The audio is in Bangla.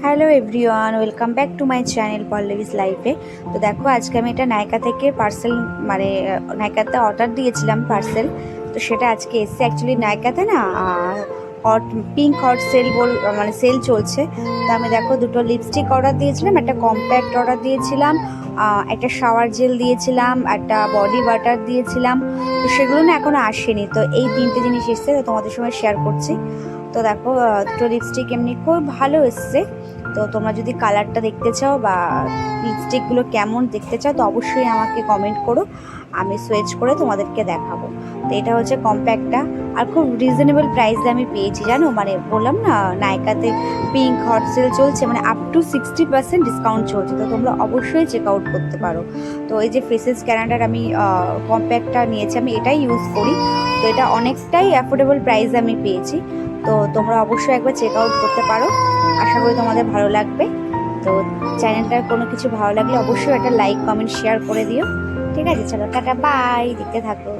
Hello everyone, welcome back to my channel Pallavi's লাইফে। তো দেখো, আজকে আমি এটা নাইকা থেকে পার্সেল মানে নাইকাতে অর্ডার দিয়েছিলাম পার্সেল। তো সেটা আজকে এসছে। অ্যাকচুয়ালি নাইকাতে না হট পিঙ্ক হট সেল মানে সেল চলছে। তো আমি দেখো দুটো লিপস্টিক অর্ডার দিয়েছিলাম, একটা কম্প্যাক্ট অর্ডার দিয়েছিলাম, একটা শাওয়ার জেল দিয়েছিলাম, একটা বডি বাটার দিয়েছিলাম। তো সেগুলো না এখনও আসেনি। তো এই তিনটে জিনিস এসছে, তো তোমাদের সঙ্গে শেয়ার করছি। তো দেখো, দুটো লিপস্টিক এমনি খুব ভালো এসছে। তো তোমরা যদি কালারটা দেখতে চাও বা লিপস্টিকগুলো কেমন দেখতে চাও, তো অবশ্যই আমাকে কমেন্ট করো, আমি সুয়েচ করে তোমাদেরকে দেখাবো। তো এটা হচ্ছে কম্প্যাক্টটা, আর খুব রিজনেবল প্রাইসে আমি পেয়েছি, জানো। মানে বললাম না, নাইকাতে পিঙ্ক হট সেল চলছে, মানে আপ টু 60% ডিসকাউন্ট চলছে। তো তোমরা অবশ্যই চেক আউট করতে পারো। তো এই যে ফেসেস ক্যানাডার আমি কম্প্যাক্টটা নিয়েছি, আমি এটাই ইউজ করি। তো এটা অনেকটাই অ্যাফোর্ডেবল প্রাইসে আমি পেয়েছি। তো তোমরা অবশ্যই একবার চেক আউট করতে পারো, আশা করি তোমাদের ভালো লাগবে। তো চ্যানেলটার কোনো কিছু ভালো লাগলে অবশ্যই একটা লাইক কমেন্ট শেয়ার করে দিও। ঠিক আছে, চলো টাটা বাই, দেখতে থাকো।